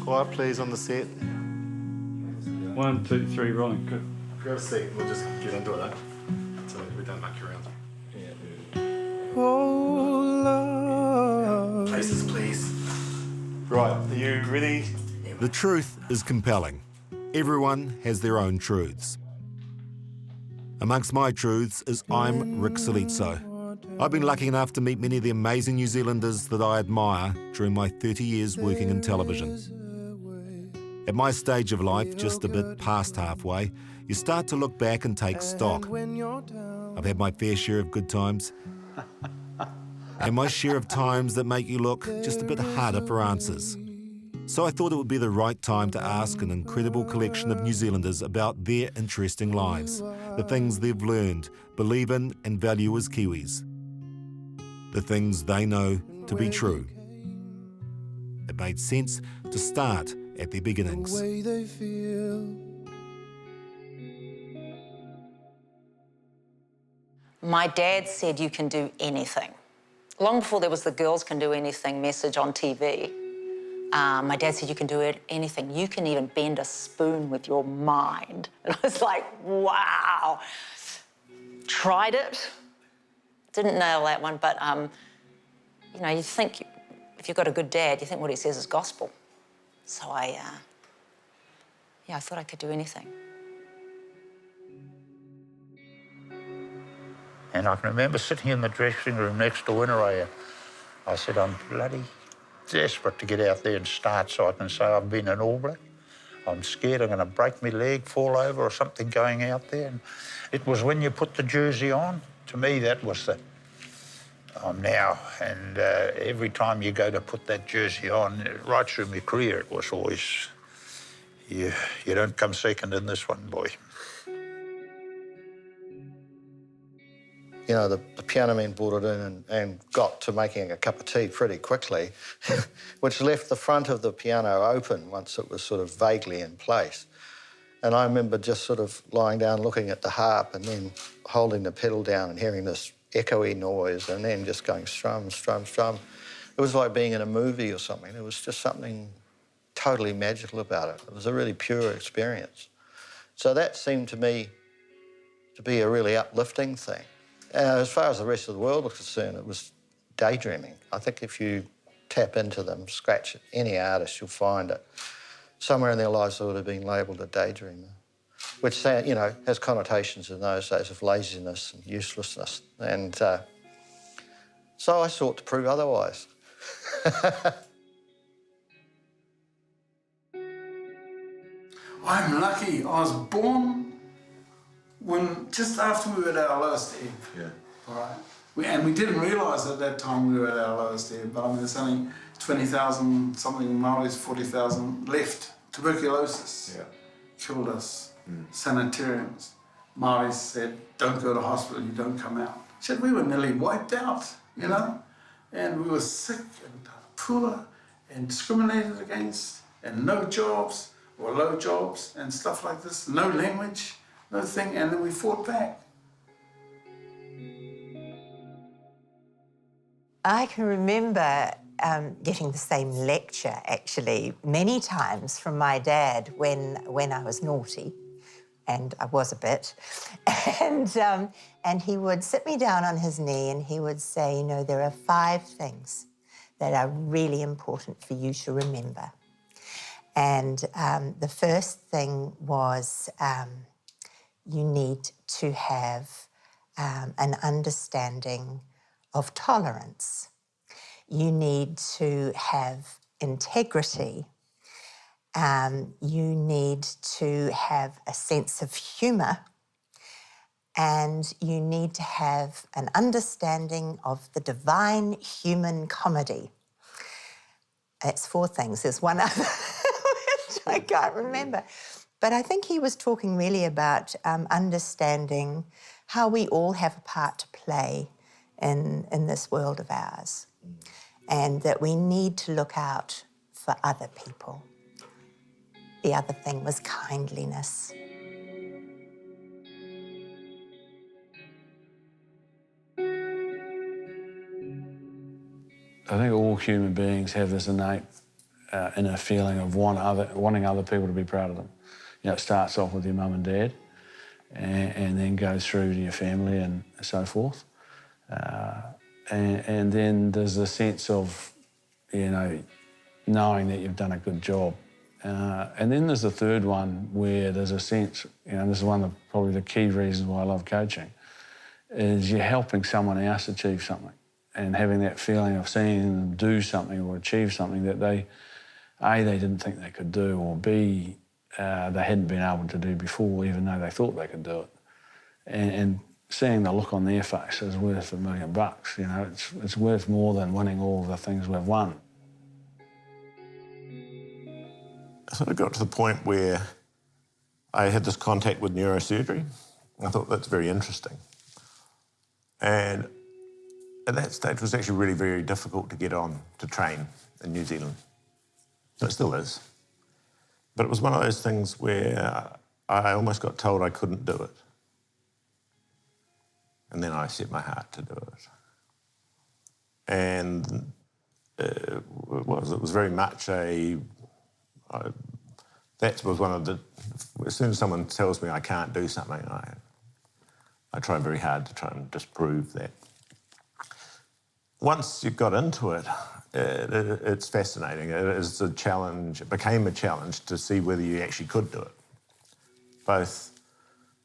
Quiet, please, on the set. 1, 2, 3, rolling. Good. Grab a seat. We'll just get into it, so we don't muck you around. Oh, love. Places, please. Right, are you ready? The truth is compelling. Everyone has their own truths. Amongst my truths is I'm Rick Solizzo. I've been lucky enough to meet many of the amazing New Zealanders that I admire during my 30 years working in television. At my stage of life, just a bit past halfway, you start to look back and take stock. I've had my fair share of good times and my share of times that make you look just a bit harder for answers. So I thought it would be the right time to ask an incredible collection of New Zealanders about their interesting lives, the things they've learned, believe in and value as Kiwis, the things they know to be true. It made sense to start at their beginnings. My dad said you can do anything. Long before there was the girls can do anything message on TV, my dad said you can do anything. You can even bend a spoon with your mind. And I was like, wow. Tried it. Didn't nail that one, but you know, you think if you've got a good dad, you think what he says is gospel. So I thought I could do anything. And I can remember sitting in the dressing room next to Winneray. I said, I'm bloody desperate to get out there and start so I can say I've been an All Black. I'm scared I'm going to break my leg, fall over or something going out there. And it was when you put the jersey on, to me that was the, I'm now. And every time you go to put that jersey on, right through my career, it was always, you don't come second in this one, boy. You know, the piano man brought it in and got to making a cup of tea pretty quickly, which left the front of the piano open once it was sort of vaguely in place. And I remember just sort of lying down looking at the harp and then holding the pedal down and hearing this echoey noise and then just going strum, strum, strum. It was like being in a movie or something. There was just something totally magical about it. It was a really pure experience. So that seemed to me to be a really uplifting thing. As far as the rest of the world was concerned, it was daydreaming. I think if you tap into them, scratch any artist, you'll find it. Somewhere in their lives they would have been labelled a daydreamer, which, you know, has connotations in those days of laziness and uselessness. And so I sought to prove otherwise. I'm lucky. I was born just after we were at our lowest ebb. Yeah. All right. And we didn't realise at that time we were at our lowest ebb, but I mean, there's only 20,000 something Maoris, 40,000 left. Tuberculosis killed us. Sanitariums. Maoris said, don't go to hospital, you don't come out. Said we were nearly wiped out, you know? And we were sick and poor and discriminated against and no jobs or low jobs and stuff like this, no language. No thing, and then we fought back. I can remember getting the same lecture, actually, many times from my dad when I was naughty, and I was a bit. And he would sit me down on his knee and he would say, you know, there are 5 things that are really important for you to remember. And the first thing was you need to have an understanding of tolerance. You need to have integrity. You need to have a sense of humour. And you need to have an understanding of the divine human comedy. That's 4 things. There's one other which I can't remember. But I think he was talking really about understanding how we all have a part to play in this world of ours, and that we need to look out for other people. The other thing was kindliness. I think all human beings have this innate inner feeling of wanting other people to be proud of them. You know, it starts off with your mum and dad, and then goes through to your family and so forth. And then there's a sense of, you know, knowing that you've done a good job. And then there's a third one where there's a sense, you know, and this is one of probably the key reasons why I love coaching, is you're helping someone else achieve something and having that feeling of seeing them do something or achieve something that they didn't think they could do, or B, they hadn't been able to do before, even though they thought they could do it. And seeing the look on their face is worth $1 million. You know, it's worth more than winning all the things we've won. So I got to the point where I had this contact with neurosurgery. I thought that's very interesting. And at that stage, it was actually really very difficult to get on to train in New Zealand. It still is. But it was one of those things where I almost got told I couldn't do it. And then I set my heart to do it. And it was very much that was one of the, as soon as someone tells me I can't do something, I try very hard to try and disprove that. Once you got into it, it's fascinating. It is a challenge. It became a challenge to see whether you actually could do it, both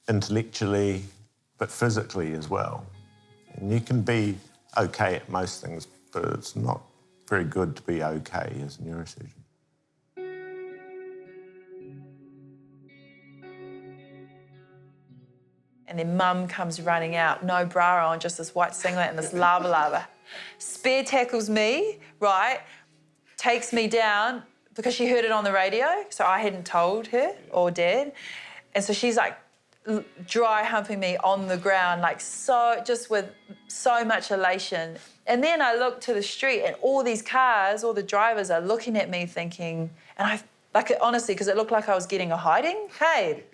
intellectually but physically as well. And you can be okay at most things, but it's not very good to be okay as a neurosurgeon. And then Mum comes running out, no bra on, just this white singlet and this lava. Spear tackles me, right, takes me down because she heard it on the radio, so I hadn't told her or Dad. And so she's like dry humping me on the ground, like so, just with so much elation. And then I look to the street and all these cars, all the drivers are looking at me thinking, and I, like, honestly, because it looked like I was getting a hiding. Hey.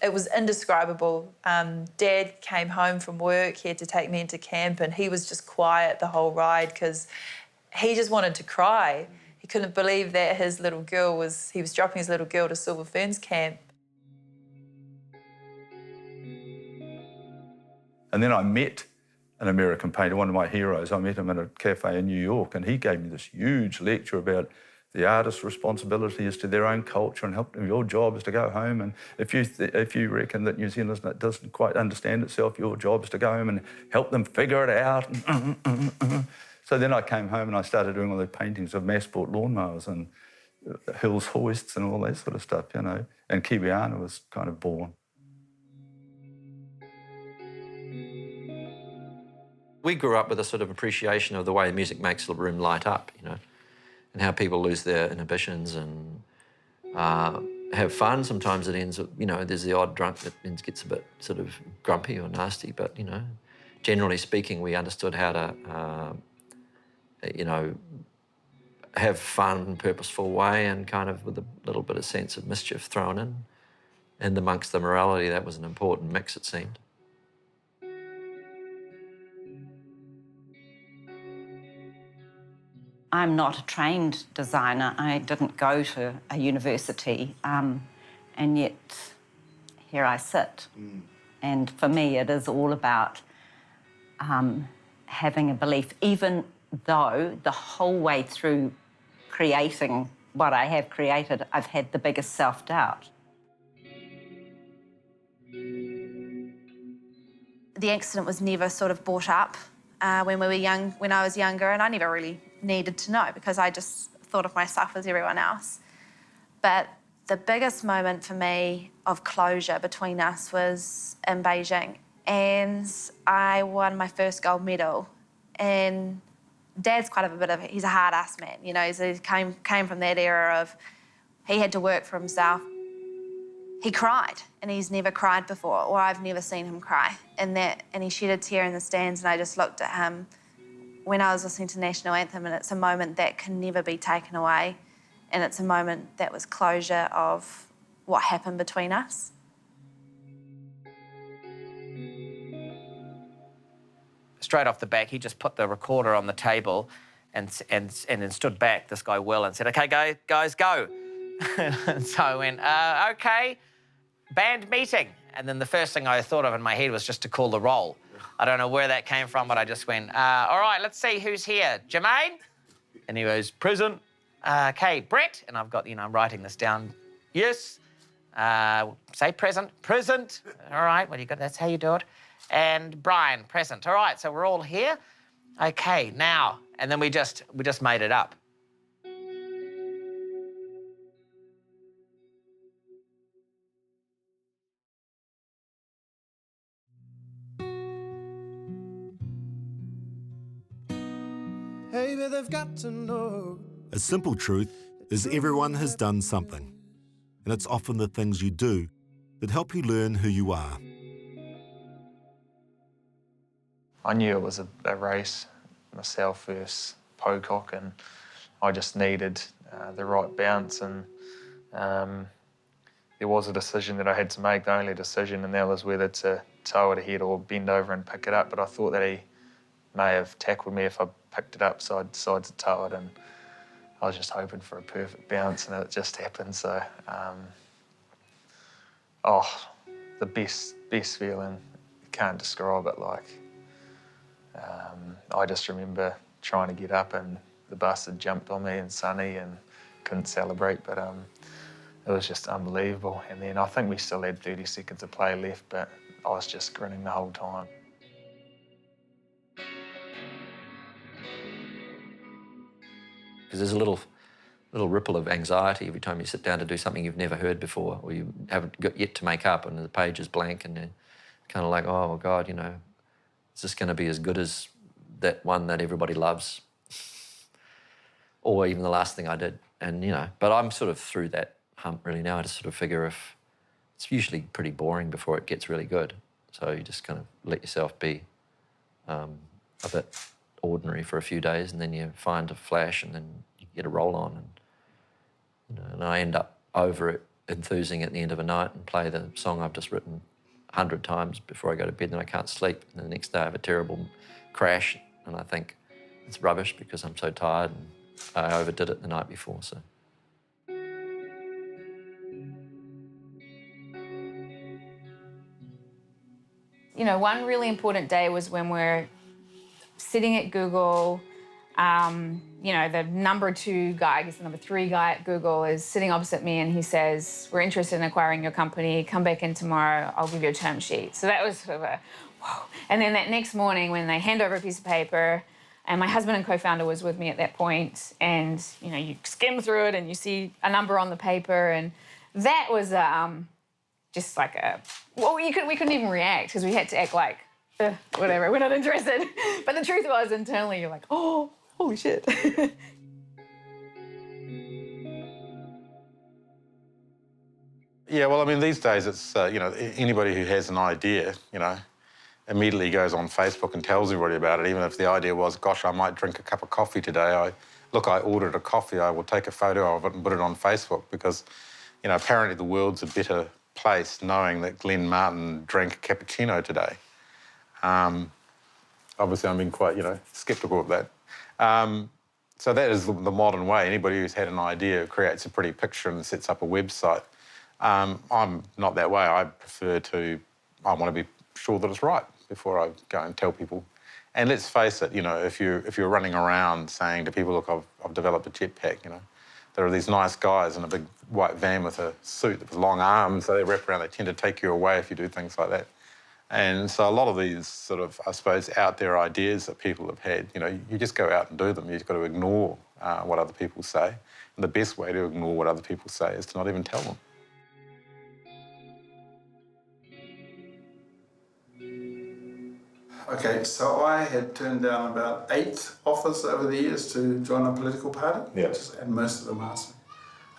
It was indescribable. Dad came home from work, he had to take me into camp, and he was just quiet the whole ride because he just wanted to cry. He couldn't believe that his little girl he was dropping his little girl to Silver Ferns camp. And then I met an American painter, one of my heroes. I met him in a cafe in New York, and he gave me this huge lecture about the artist's responsibility is to their own culture and help them. Your job is to go home, and if you reckon that New Zealand doesn't quite understand itself, your job is to go home and help them figure it out. So then I came home and I started doing all the paintings of mass-bought lawnmowers and Hills hoists and all that sort of stuff, you know. And Kiwiana was kind of born. We grew up with a sort of appreciation of the way music makes the room light up, you know, and how people lose their inhibitions and have fun. Sometimes it ends, you know, there's the odd drunk that gets a bit sort of grumpy or nasty, but, you know, generally speaking, we understood how to, you know, have fun in a purposeful way and kind of with a little bit of sense of mischief thrown in. And amongst the morality, that was an important mix, it seemed. I'm not a trained designer. I didn't go to a university, and yet here I sit. And for me, it is all about having a belief, even though the whole way through creating what I have created, I've had the biggest self-doubt. The accident was never sort of brought up when we were young, when I was younger, and I never really needed to know because I just thought of myself as everyone else. But the biggest moment for me of closure between us was in Beijing, and I won my first gold medal. And Dad's quite a bit of he's a hard-ass man, you know. He came from that era of he had to work for himself. He cried, and he's never cried before, or I've never seen him cry. And he shed a tear in the stands, and I just looked at him when I was listening to National Anthem, and it's a moment that can never be taken away, and it's a moment that was closure of what happened between us. Straight off the back, he just put the recorder on the table and then stood back, this guy Will, and said, "Okay, guys, go." And so I went, "Okay, band meeting." And then the first thing I thought of in my head was just to call the roll. I don't know where that came from, but I just went, "All right, let's see who's here. Jermaine?" And he goes, "Present." "Okay, Brett." And I've got, I'm writing this down. "Yes." "Say present." "Present." "All right, well, that's how you do it." "And Brian, present." "All right, so we're all here. Okay, now." And then we just made it up. Maybe they've got to know. A simple truth is everyone has done something, and it's often the things you do that help you learn who you are. I knew it was a race, myself versus Pocock, and I just needed the right bounce, and there was a decision that I had to make, the only decision, and that was whether to tow it ahead or bend over and pick it up. But I thought that he may have tackled me if I picked it up, so I decided to tow it, and I was just hoping for a perfect bounce, and it just happened. So, the best feeling, can't describe it. Like, I just remember trying to get up, and the bus had jumped on me and Sonny, and couldn't celebrate, but it was just unbelievable. And then I think we still had 30 seconds of play left, but I was just grinning the whole time. Because there's a little ripple of anxiety every time you sit down to do something you've never heard before, or you haven't got yet to make up, and the page is blank, and you're kind of like, oh, God, is this going to be as good as that one that everybody loves? Or even the last thing I did. And, but I'm sort of through that hump really now. I just sort of figure if it's usually pretty boring before it gets really good. So you just kind of let yourself be a bit ordinary for a few days, and then you find a flash, and then you get a roll on, and I end up over it, enthusing at the end of a night, and play the song I've just written 100 times before I go to bed, and I can't sleep. And then the next day I have a terrible crash, and I think it's rubbish because I'm so tired, and I overdid it the night before. So. One really important day was when we're sitting at Google. The number 2 guy, I guess the number 3 guy at Google, is sitting opposite me, and he says, "We're interested in acquiring your company. Come back in tomorrow. I'll give you a term sheet." So that was sort of a whoa. And then that next morning, when they hand over a piece of paper, and my husband and co-founder was with me at that point, and you skim through it and you see a number on the paper, and that was just like we couldn't even react because we had to act like whatever, we're not interested. But the truth was, internally, you're like, oh, holy shit. Yeah, well, I mean, these days it's, anybody who has an idea, immediately goes on Facebook and tells everybody about it, even if the idea was, gosh, I might drink a cup of coffee today. I ordered a coffee, I will take a photo of it and put it on Facebook because, apparently the world's a better place knowing that Glenn Martin drank a cappuccino today. Obviously, I'm being quite, sceptical of that. So that is the modern way. Anybody who's had an idea creates a pretty picture and sets up a website. I'm not that way. I want to be sure that it's right before I go and tell people. And let's face it, if you're running around saying to people, look, I've developed a jetpack, there are these nice guys in a big white van with a suit with long arms, so they wrap around, they tend to take you away if you do things like that. And so a lot of these sort of, I suppose, out there ideas that people have had, you just go out and do them. You've got to ignore what other people say. And the best way to ignore what other people say is to not even tell them. Okay, so I had turned down about 8 offers over the years to join a political party, and most of them asked me.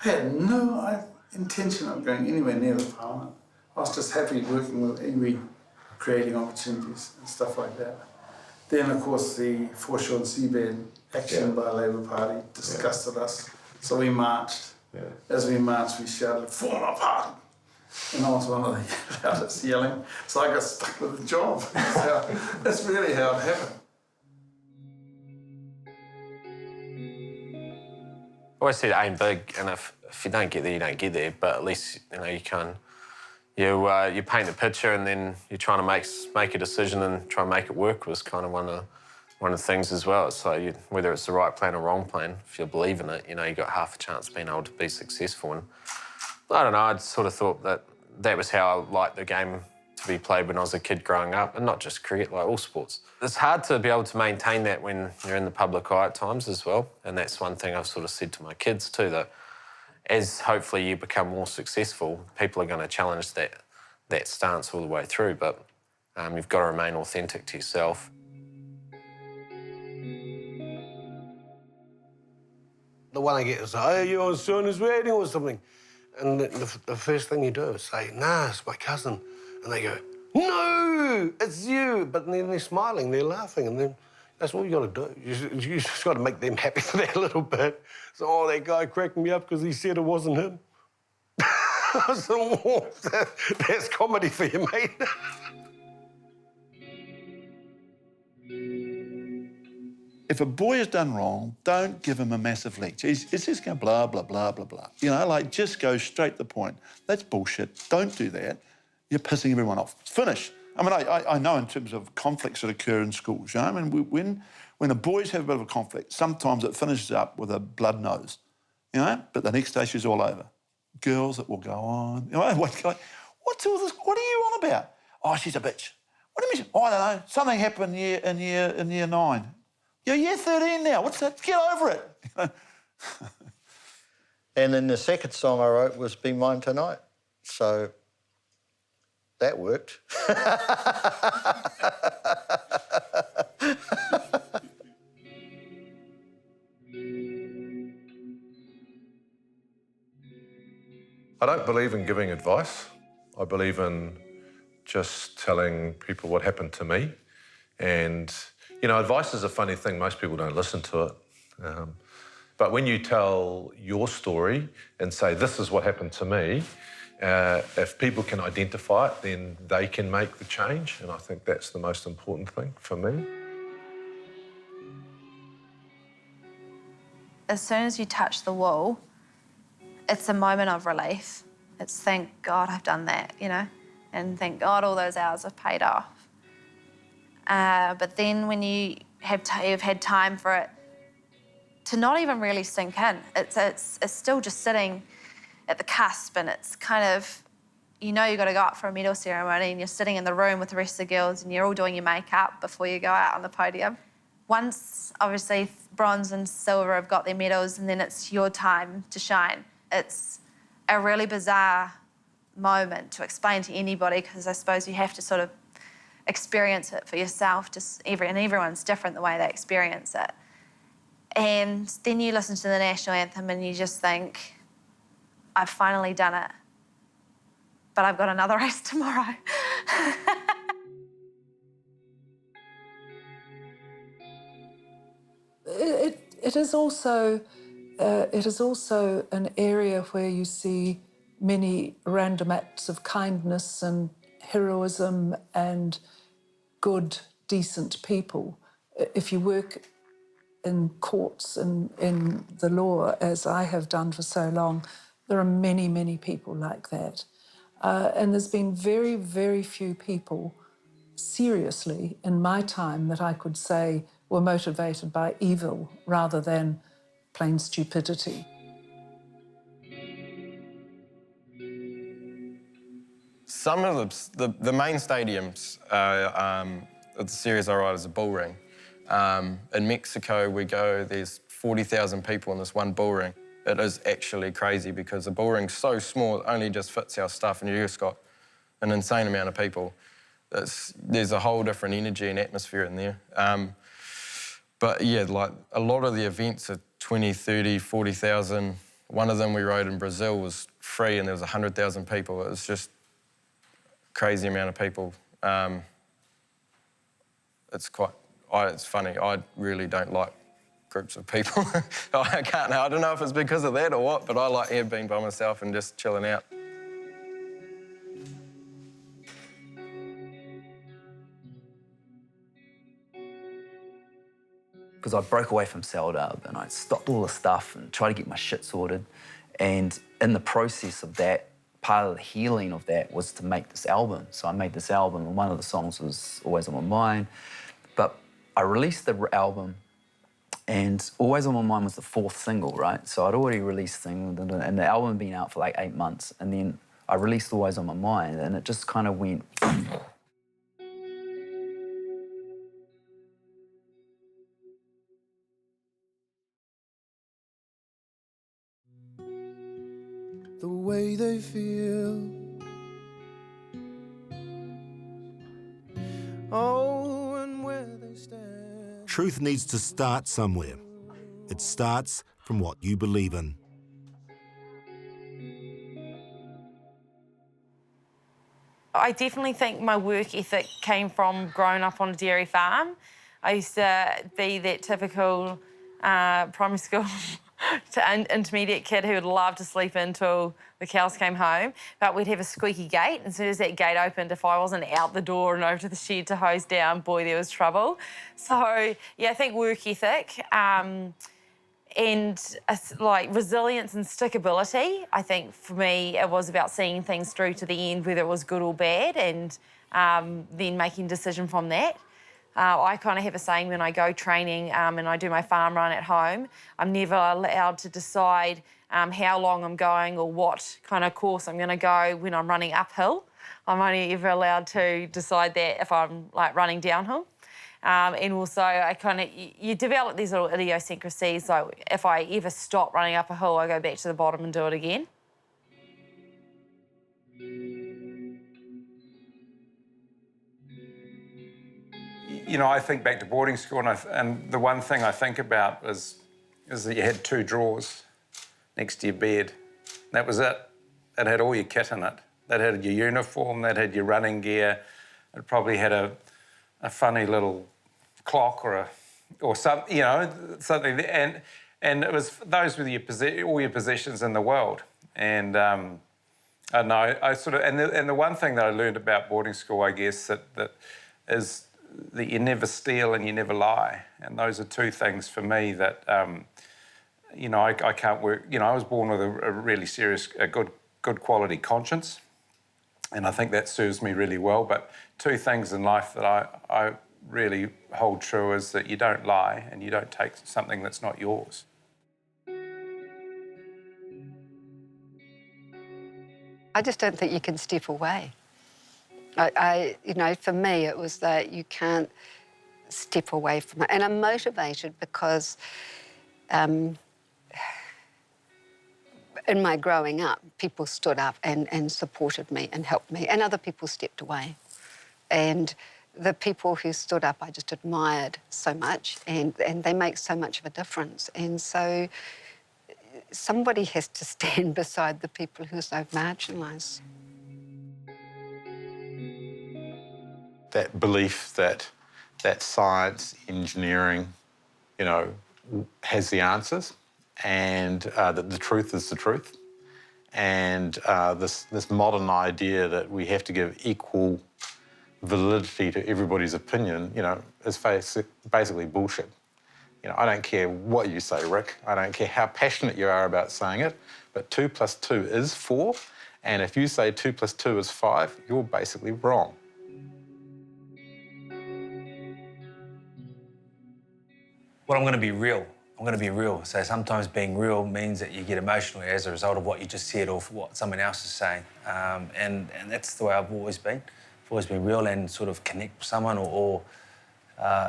I had no intention of going anywhere near the parliament. I was just happy working with iwi, creating opportunities and stuff like that. Then, of course, the foreshore and seabed action by Labour Party disgusted us, so we marched. As we marched, we shouted, "Form a party!" And I was one of the loudest yelling, so I got stuck with the job. That's really how it happened. always said aim big, and if you don't get there, you don't get there. But at least you can. You paint the picture, and then you're trying to make a decision and try and make it work. Was kind of one of the things as well. So whether it's the right plan or wrong plan, if you believe in it, you got half a chance of being able to be successful. And I don't know. I sort of thought that was how I liked the game to be played when I was a kid growing up, and not just cricket, like all sports. It's hard to be able to maintain that when you're in the public eye at times as well, and that's one thing I've sort of said to my kids too, that as hopefully you become more successful, people are going to challenge that stance all the way through, but you've got to remain authentic to yourself. The one I get is, oh, your son is waiting or something. And the first thing you do is say, nah, it's my cousin. And they go, no, it's you. But then they're smiling, they're laughing, and then that's all you got to do. You just got to make them happy for that little bit. So, oh, that guy cracked me up because he said it wasn't him. I said, oh, that's comedy for you, mate. If a boy has done wrong, don't give him a massive lecture. It's just going blah, blah, blah, blah, blah. Just go straight to the point. That's bullshit. Don't do that. You're pissing everyone off. Finish. I mean, I know in terms of conflicts that occur in schools, I mean, when the boys have a bit of a conflict, sometimes it finishes up with a blood nose, but the next day she's all over. Girls, it will go on. What's all this? What are you on about? Oh, she's a bitch. What do you mean? Oh, I don't know. Something happened in year 9. You're year 13 now. What's that? Get over it. And then the second song I wrote was Be Mine Tonight. So that worked. I don't believe in giving advice. I believe in just telling people what happened to me. And, advice is a funny thing. Most people don't listen to it. But when you tell your story and say, this is what happened to me, if people can identify it, then they can make the change. And I think that's the most important thing for me. As soon as you touch the wall, it's a moment of relief. It's thank God I've done that, and thank God all those hours have paid off. But then when you've had time for it to not even really sink in, it's still just sitting at the cusp, and it's kind of, you've got to go up for a medal ceremony, and you're sitting in the room with the rest of the girls, and you're all doing your makeup before you go out on the podium. Once, obviously, bronze and silver have got their medals, and then it's your time to shine. It's a really bizarre moment to explain to anybody, because I suppose you have to sort of experience it for yourself. And everyone's different the way they experience it. And then you listen to the national anthem and you just think, I've finally done it, but I've got another race tomorrow. It is also an area where you see many random acts of kindness and heroism and good, decent people. If you work in courts and in the law, as I have done for so long, there are many, many people like that. And there's been very, very few people, seriously, in my time that I could say were motivated by evil rather than plain stupidity. Some of the main stadiums, the series I ride is a bull ring. In Mexico, we go, there's 40,000 people in this one bull ring. It is actually crazy because the bull ring's so small, it only just fits our stuff, and you just got an insane amount of people. There's a whole different energy and atmosphere in there. But yeah, like a lot of the events are 20, 30, 40,000. One of them we rode in Brazil was free and there was 100,000 people. It was just crazy amount of people. It's funny. I really don't like groups of people. I don't know if it's because of that or what, but I like being by myself and just chilling out. because I broke away from Seldub and I stopped all the stuff and tried to get my shit sorted. And in the process of that, part of the healing of that was to make this album. So I made this album, and one of the songs was Always On My Mind. But I released the album, and Always On My Mind was the 4th single, right? So I'd already released things, and the album had been out for like 8 months. And then I released Always On My Mind, and it just kind of went... The way they feel. Oh, and where they stand. Truth needs to start somewhere. It starts from what you believe in. I definitely think my work ethic came from growing up on a dairy farm. I used to be that typical primary school to intermediate kid who would love to sleep until the cows came home, but we'd have a squeaky gate. As soon as that gate opened, if I wasn't out the door and over to the shed to hose down, boy, there was trouble. So, yeah, I think work ethic and like resilience and stickability. I think for me, it was about seeing things through to the end, whether it was good or bad, and then making a decision from that. I kind of have a saying when I go training and I do my farm run at home, I'm never allowed to decide how long I'm going or what kind of course I'm going to go when I'm running uphill. I'm only ever allowed to decide that if I'm like running downhill. And also, you develop these little idiosyncrasies. Like if I ever stop running up a hill, I go back to the bottom and do it again. You know, I think back to boarding school, and the one thing I think about is that you had 2 drawers next to your bed. That was it. It had all your kit in it. That had your uniform, that had your running gear. It probably had a funny little clock or something, you know, something. And it was those were all your possessions in the world. And I don't know, and the one thing that I learned about boarding school, I guess, that is that you never steal and you never lie. And those are 2 things for me that, you know, I can't work. You know, I was born with a really serious, good quality conscience. And I think that serves me really well. But 2 things in life that I really hold true is that you don't lie and you don't take something that's not yours. I just don't think you can step away. You know, for me, it was that you can't step away from it. And I'm motivated because in my growing up, people stood up and supported me and helped me, and other people stepped away. And the people who stood up, I just admired so much, and they make so much of a difference. And so somebody has to stand beside the people who are so marginalised. That belief that science, engineering, you know, has the answers, and that the truth is the truth, and this modern idea that we have to give equal validity to everybody's opinion, you know, is basically bullshit. You know, I don't care what you say, Rick. I don't care how passionate you are about saying it, but 2 + 2 is 4, and if you say 2 + 2 is 5, you're basically wrong. Well, I'm going to be real. I'm going to be real. So sometimes being real means that you get emotional as a result of what you just said or what someone else is saying. And that's the way I've always been. I've always been real and sort of connect with someone or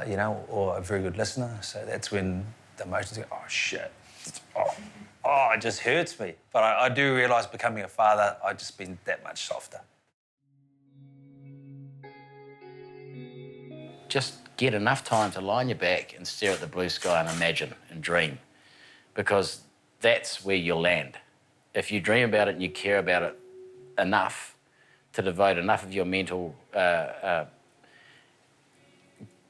you know, or a very good listener. So that's when the emotions go, oh, shit. Oh, it just hurts me. But I do realise becoming a father, I've just been that much softer. Just get enough time to lie on your back and stare at the blue sky and imagine and dream, because that's where you'll land. If you dream about it and you care about it enough to devote enough of your mental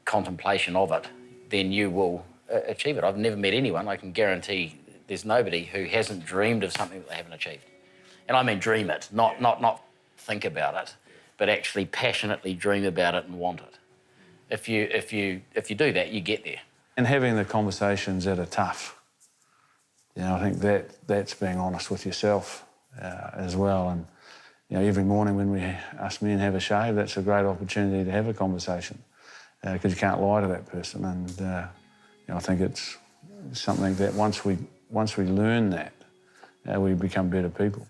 contemplation of it, then you will achieve it. I've never met anyone, I can guarantee there's nobody who hasn't dreamed of something that they haven't achieved. And I mean dream it, not think about it, but actually passionately dream about it and want it. If you do that, you get there. And having the conversations that are tough. You know, I think that's being honest with yourself as well. And, you know, every morning when us men have a shave, that's a great opportunity to have a conversation because you can't lie to that person. And, you know, I think it's something that once we learn that, we become better people.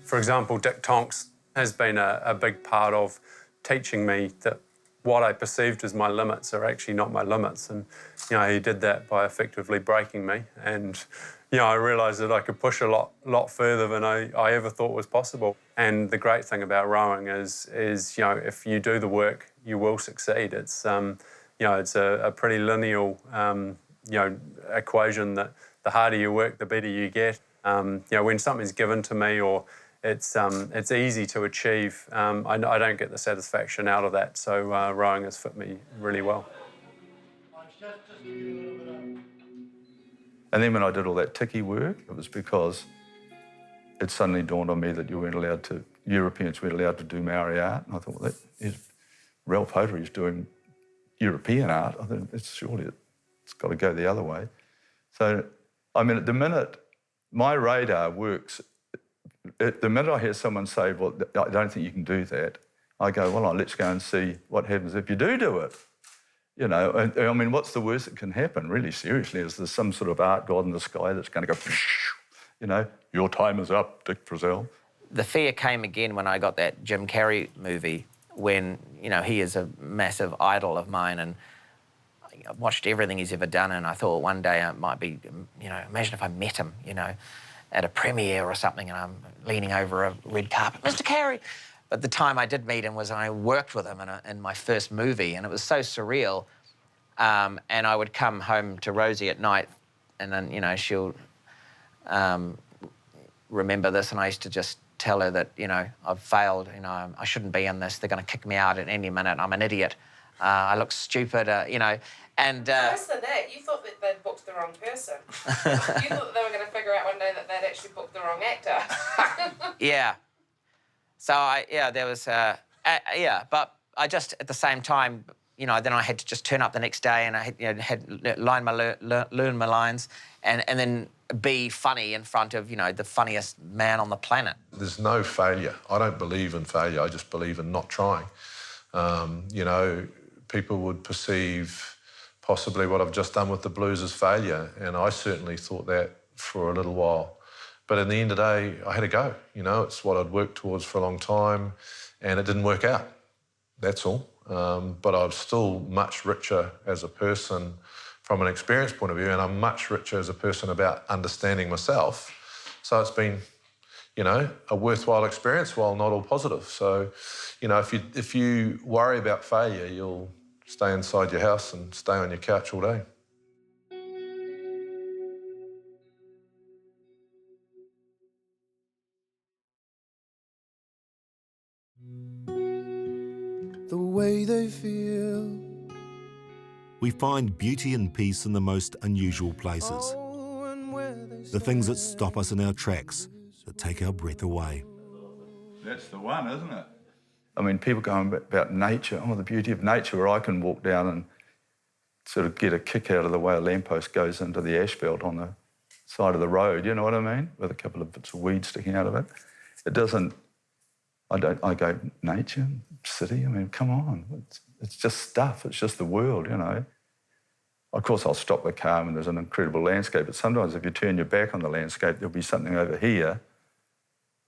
For example, Dick Tonks has been a big part of teaching me that what I perceived as my limits are actually not my limits. And, you know, he did that by effectively breaking me. And, you know, I realised that I could push a lot further than I ever thought was possible. And the great thing about rowing is you know, if you do the work, you will succeed. It's, you know, it's a pretty linear, you know, equation that the harder you work, the better you get. You know, when something's given to me or it's easy to achieve, I don't get the satisfaction out of that. So rowing has fit me really well. And then when I did all that ticky work, it was because it suddenly dawned on me that Europeans weren't allowed to do Maori art. And I thought, well, Ralph Hotery's doing European art. I thought, surely it's got to go the other way. So, I mean, at the minute, my radar works. The minute I hear someone say, well, I don't think you can do that, I go, well, let's go and see what happens if you do it. You know, and, I mean, what's the worst that can happen, really, seriously, is there's some sort of art god in the sky that's going to go, you know, your time is up, Dick Frizzell. The fear came again when I got that Jim Carrey movie when, you know, he is a massive idol of mine and I watched everything he's ever done and I thought one day it might be, you know, imagine if I met him, you know, at a premiere or something and I'm leaning over a red carpet, Mr. Carrey. But the time I did meet him was I worked with him in my first movie and it was so surreal. And I would come home to Rosie at night and then, you know, she'll remember this and I used to just tell her that, you know, I've failed, you know, I shouldn't be in this, they're going to kick me out at any minute, I'm an idiot, I look stupid, you know, and... Worse than that, you thought that they'd booked the wrong person. You thought that they were going to figure out one day that they'd actually booked the wrong actor. Yeah. So, there was... but I just, at the same time, you know, then I had to just turn up the next day and I had learn my lines and then be funny in front of, you know, the funniest man on the planet. There's no failure. I don't believe in failure. I just believe in not trying. You know, people would perceive possibly what I've just done with the blues as failure, and I certainly thought that for a little while. But in the end of the day, I had to go. You know, it's what I'd worked towards for a long time, and it didn't work out. That's all. But I'm still much richer as a person from an experience point of view, and I'm much richer as a person about understanding myself. So it's been, you know, a worthwhile experience while not all positive. So, you know, if you worry about failure, you'll stay inside your house and stay on your couch all day. The way they feel. We find beauty and peace in the most unusual places. The things that stop us in our tracks, that take our breath away. That's the one, isn't it? I mean, people going about nature, the beauty of nature, where I can walk down and sort of get a kick out of the way a lamppost goes into the asphalt on the side of the road, you know what I mean? With a couple of bits of weed sticking out of it. It doesn't, I go, nature, city, I mean, come on. It's just stuff, it's just the world, you know. Of course, I'll stop the car when there's an incredible landscape, but sometimes if you turn your back on the landscape, there'll be something over here,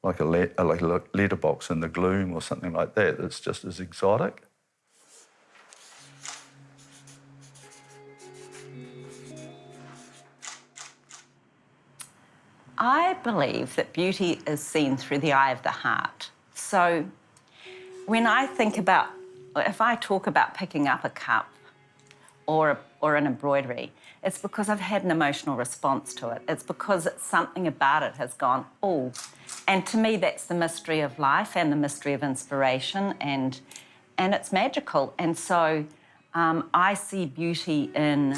like a letterbox in the gloom or something like that, that's just as exotic. I believe that beauty is seen through the eye of the heart. So when I think about, if I talk about picking up a cup or an embroidery, it's because I've had an emotional response to it. It's because something about it has gone, oh. And to me, that's the mystery of life and the mystery of inspiration, and it's magical. And so I see beauty in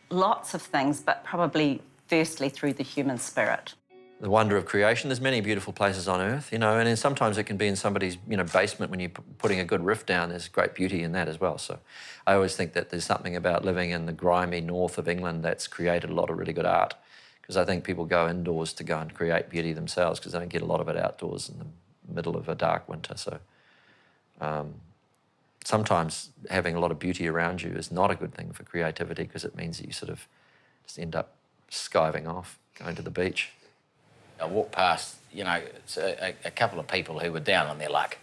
lots of things, but probably firstly through the human spirit. the wonder of creation. There's many beautiful places on earth, and then sometimes it can be in somebody's, basement when you're putting a good roof down. There's great beauty in that as well. So I always think that there's something about living in the grimy north of England that's created a lot of really good art, because I think people go indoors to go and create beauty themselves because they don't get a lot of it outdoors in the middle of a dark winter. So sometimes having a lot of beauty around you is not a good thing for creativity, because it means that you sort of just end up skiving off, going to the beach. I walked past, a couple of people who were down on their luck,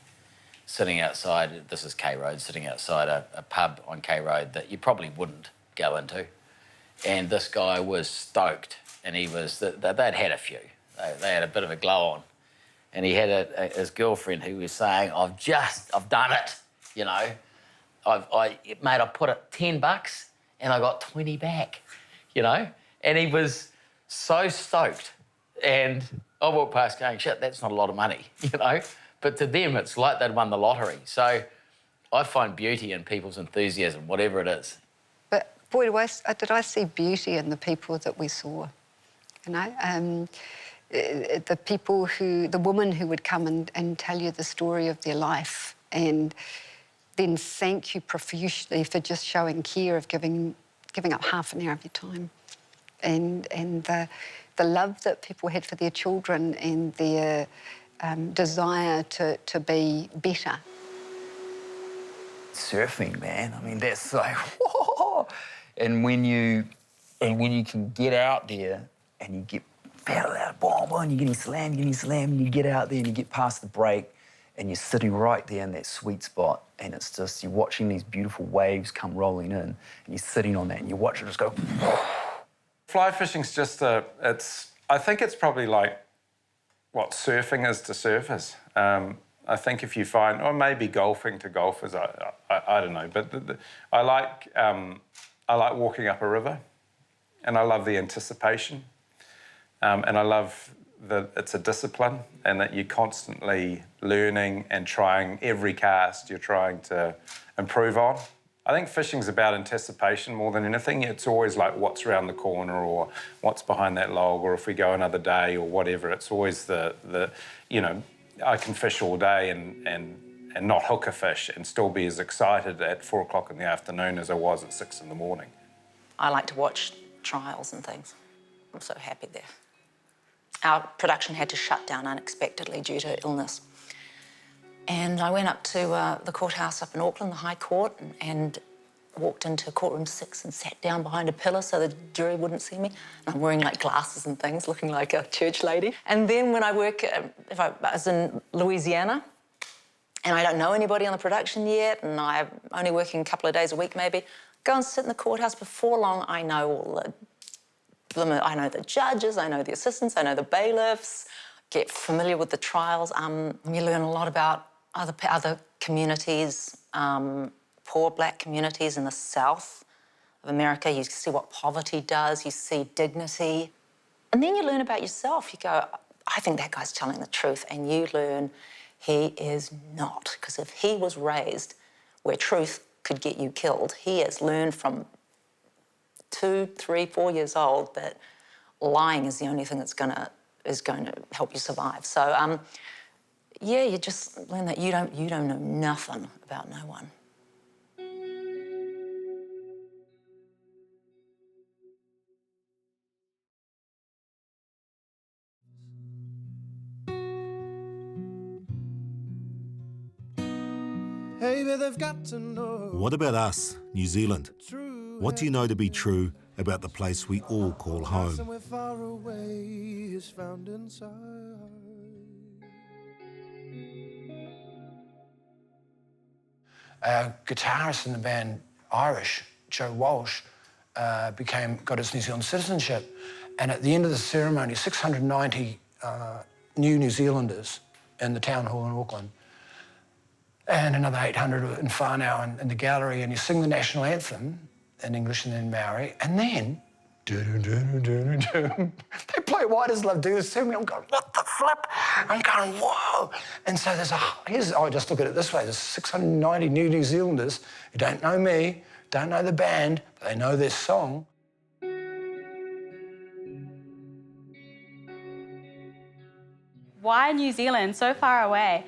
sitting outside, this is K Road, sitting outside a pub on K Road that you probably wouldn't go into. And this guy was stoked, and they'd had a few. They had a bit of a glow on. And he had his girlfriend who was saying, I've done it, mate, I put it $10 and I got 20 back, And he was so stoked. And I walked past going, shit, that's not a lot of money, But to them, it's like they'd won the lottery. So I find beauty in people's enthusiasm, whatever it is. But boy, did I see beauty in the people that we saw, the people the woman who would come and tell you the story of their life and then thank you profusely for just showing care of giving up half an hour of your time. And the love that people had for their children and their desire to be better. Surfing, man. I mean, that's like, whoa! And when you can get out there and you get paddle out, boom, boom, you're getting slammed, and you get out there and you get past the break and you're sitting right there in that sweet spot, and it's just, you're watching these beautiful waves come rolling in and you're sitting on that and you watch it just go. Fly fishing's just I think it's probably like what surfing is to surfers. I think if you find, or maybe golfing to golfers, I don't know, but I like walking up a river, and I love the anticipation, and I love that it's a discipline and that you're constantly learning and trying every cast you're trying to improve on. I think fishing's about anticipation more than anything. It's always like what's around the corner or what's behind that log, or if we go another day or whatever. It's always I can fish all day and not hook a fish and still be as excited at 4 o'clock in the afternoon as I was at 6 in the morning. I like to watch trials and things. I'm so happy there. Our production had to shut down unexpectedly due to illness. And I went up to the courthouse up in Auckland, the High Court, and walked into courtroom 6 and sat down behind a pillar so the jury wouldn't see me. And I'm wearing like glasses and things, looking like a church lady. And then when I work, if I was in Louisiana, and I don't know anybody on the production yet, and I'm only working a couple of days a week maybe, go and sit in the courthouse. Before long, I know all I know the judges, I know the assistants, I know the bailiffs, get familiar with the trials. You learn a lot about other communities, poor black communities in the South of America. You see what poverty does, you see dignity. And then you learn about yourself. You go, I think that guy's telling the truth. And you learn he is not. Because if he was raised where truth could get you killed, he has learned from 2, 3, 4 years old that lying is the only thing that's going to help you survive. So, yeah, you just learn that you don't know nothing about no one. Hey, but they've got to know. What about us, New Zealand? What do you know to be true about the place we all call home? Somewhere far away is found inside. Our guitarist in the band, Irish, Joe Walsh, got his New Zealand citizenship. And at the end of the ceremony, 690 New Zealanders in the town hall in Auckland, and another 800 in Whānau in the gallery, and you sing the national anthem in English and then Maori, and then they play White as Love, Do This To Me. I'm going, what the flip? I'm going, whoa. And so I just look at it this way, there's 690 New Zealanders who don't know me, don't know the band, but they know this song. Why New Zealand, so far away?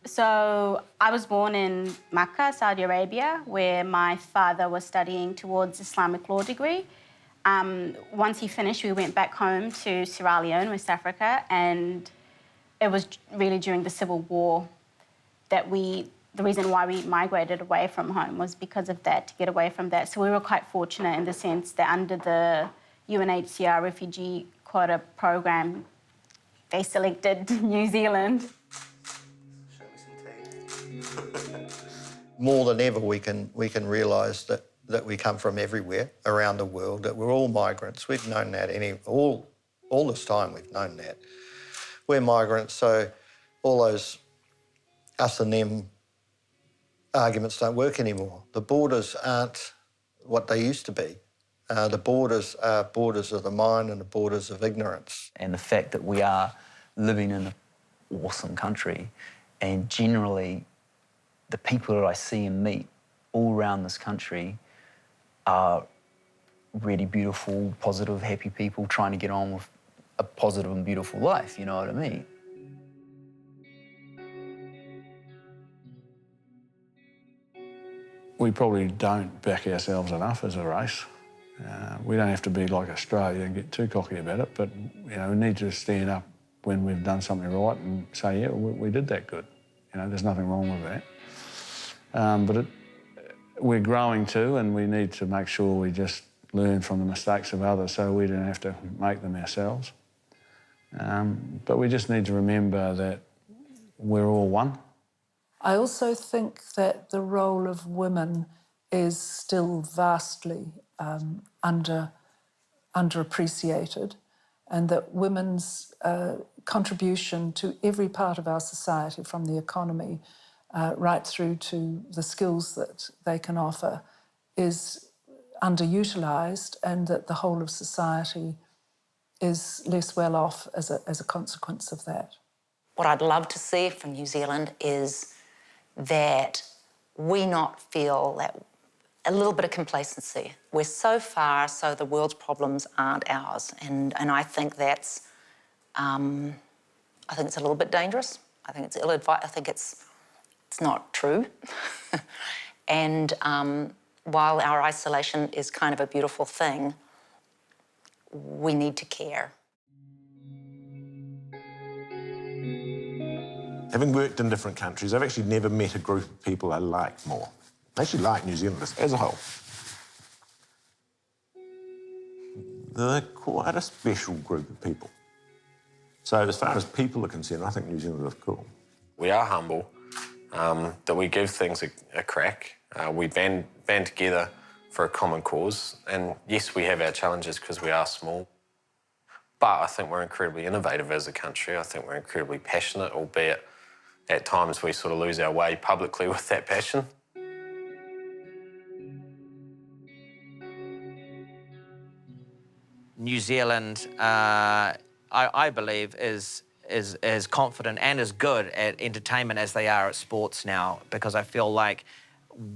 So I was born in Makkah, Saudi Arabia, where my father was studying towards Islamic law degree. Once he finished, we went back home to Sierra Leone, West Africa, and it was really during the Civil War that the reason why we migrated away from home was because of that, to get away from that. So we were quite fortunate in the sense that under the UNHCR refugee quota program, they selected New Zealand. More than ever, we can realise that we come from everywhere around the world, that we're all migrants. We've known that all this time. We've known that we're migrants. So all those us and them arguments don't work anymore. The borders aren't what they used to be. The borders are borders of the mind and the borders of ignorance. And the fact that we are living in an awesome country, and generally the people that I see and meet all around this country are really beautiful, positive, happy people trying to get on with a positive and beautiful life, you know what I mean? We probably don't back ourselves enough as a race. We don't have to be like Australia and get too cocky about it, but you know, we need to stand up when we've done something right and say, yeah, we did that good. You know, there's nothing wrong with that. But we're growing too, and we need to make sure we just learn from the mistakes of others so we don't have to make them ourselves. But we just need to remember that we're all one. I also think that the role of women is still vastly underappreciated, and that women's contribution to every part of our society, from the economy right through to the skills that they can offer, is underutilised, and that the whole of society is less well off as a consequence of that. What I'd love to see from New Zealand is that we not feel that a little bit of complacency. We're so far, so the world's problems aren't ours, and I think that's, I think it's a little bit dangerous. I think it's ill-advised. I think it's not true. And while our isolation is kind of a beautiful thing, we need to care. Having worked in different countries, I've actually never met a group of people I like more. I actually like New Zealanders as a whole. They're quite a special group of people. So as far as people are concerned, I think New Zealanders are cool. We are humble, that we give things a crack. We band together for a common cause. And yes, we have our challenges because we are small. But I think we're incredibly innovative as a country. I think we're incredibly passionate, albeit at times we sort of lose our way publicly with that passion. New Zealand, I believe, is as confident and as good at entertainment as they are at sports now, because I feel like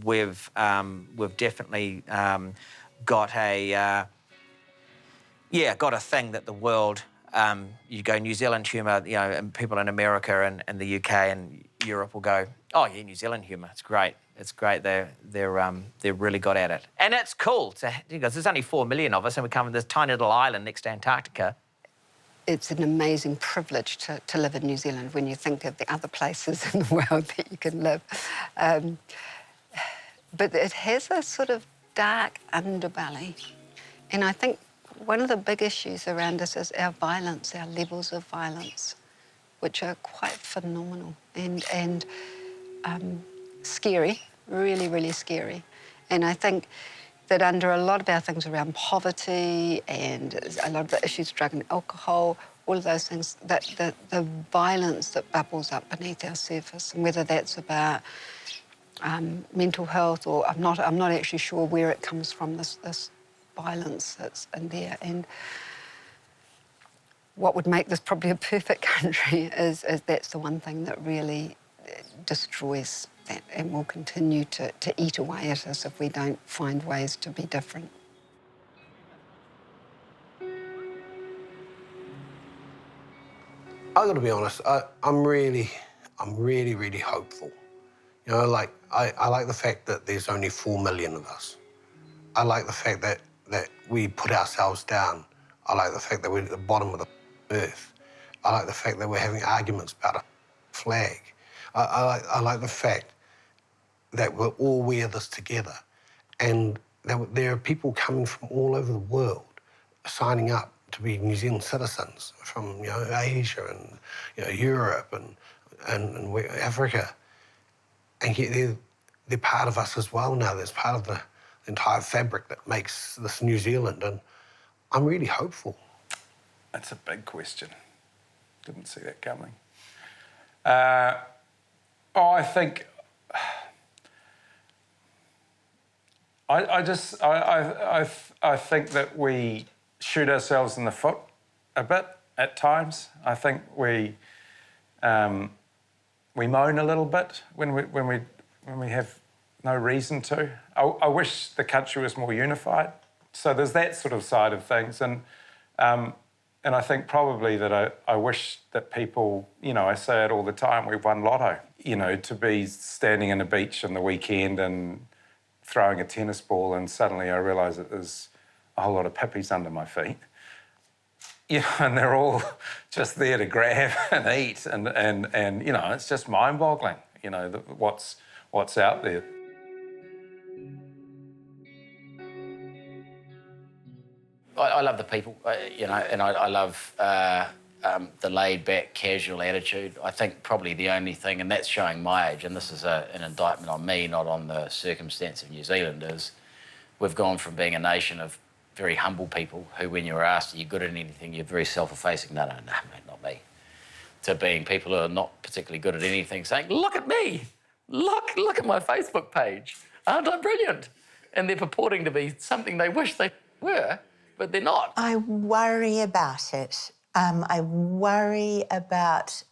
we've definitely got a thing that the world. You go New Zealand humour, you know, and people in America and the UK and Europe will go, oh yeah, New Zealand humour, it's great. It's great. They're really good at it, and it's cool because there's only 4 million of us, and we come from this tiny little island next to Antarctica. It's an amazing privilege to live in New Zealand when you think of the other places in the world that you can live. But it has a sort of dark underbelly, and I think one of the big issues around us is our violence, our levels of violence, which are quite phenomenal and scary, really, really scary. And I think that under a lot of our things around poverty and a lot of the issues, drug and alcohol, all of those things, that the violence that bubbles up beneath our surface, and whether that's about mental health or I'm not actually sure where it comes from, this violence that's in there. And what would make this probably a perfect country is that's the one thing that really destroys that and will continue to eat away at us if we don't find ways to be different. got to be honest, I'm really, really hopeful. You know, like, I like the fact that there's only 4 million of us. I like the fact that we put ourselves down. I like the fact that we're at the bottom of the earth. I like the fact that we're having arguments about a flag. I like the fact that we'll all wear this together, and that there are people coming from all over the world signing up to be New Zealand citizens from, you know, Asia and, you know, Europe and Africa, and yet they're part of us as well now. They're part of the entire fabric that makes this New Zealand, and I'm really hopeful. That's a big question. Didn't see that coming. I think I think that we shoot ourselves in the foot a bit at times. I think we moan a little bit when we have no reason to. I wish the country was more unified. So there's that sort of side of things, and I think probably that I wish that people, you know, I say it all the time, we've won lotto. You know, to be standing on the beach on the weekend and throwing a tennis ball, and suddenly I realise that there's a whole lot of pippies under my feet. You know, and they're all just there to grab and eat, and you know, it's just mind-boggling, you know, what's out there. I love the people, you know, and I love the laid-back, casual attitude. I think probably the only thing, and that's showing my age, and this is an indictment on me, not on the circumstance of New Zealand, is we've gone from being a nation of very humble people who, when you're asked, are you good at anything, you're very self-effacing, no, mate, not me, to being people who are not particularly good at anything, saying, look at me, look at my Facebook page, aren't I brilliant? And they're purporting to be something they wish they were, but they're not. I worry about it. I worry about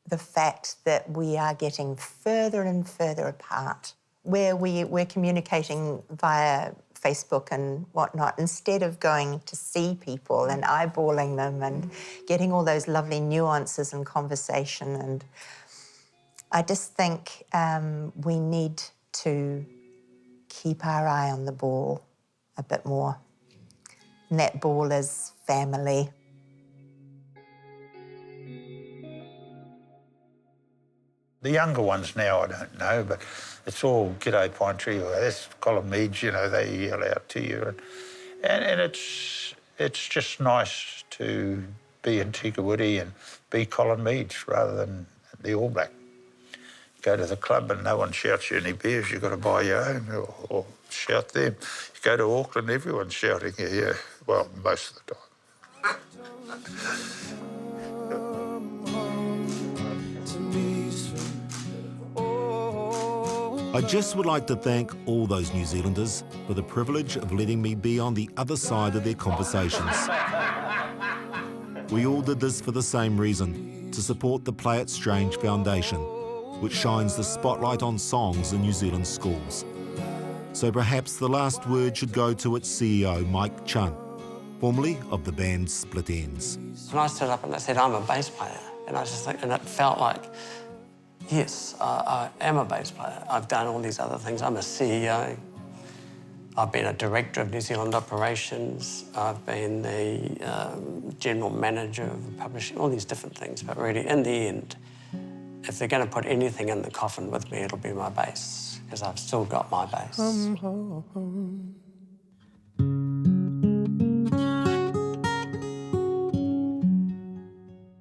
the fact that we are getting further and further apart, where we're communicating via Facebook and whatnot, instead of going to see people and eyeballing them and getting all those lovely nuances and conversation. And I just think we need to keep our eye on the ball a bit more. And that ball is family. The younger ones now, I don't know, but it's all g'day Pine Tree, or that's Colin Meads, you know, they yell out to you. And it's just nice to be in Tikawiti and be Colin Meads rather than the All Black. Go to the club and no one shouts you any beers, you've got to buy your own or shout them. You go to Auckland, everyone's shouting you, yeah, well, most of the time. I just would like to thank all those New Zealanders for the privilege of letting me be on the other side of their conversations. We all did this for the same reason, to support the Play It Strange Foundation, which shines the spotlight on songs in New Zealand schools. So perhaps the last word should go to its CEO, Mike Chun, formerly of the band Split Enz. When I stood up and I said, I'm a bass player, and I just think, and it felt like, yes, I am a bass player. I've done all these other things. I'm a CEO. I've been a director of New Zealand operations. I've been the general manager of publishing, all these different things. But really, in the end, if they're going to put anything in the coffin with me, it'll be my bass, because I've still got my bass.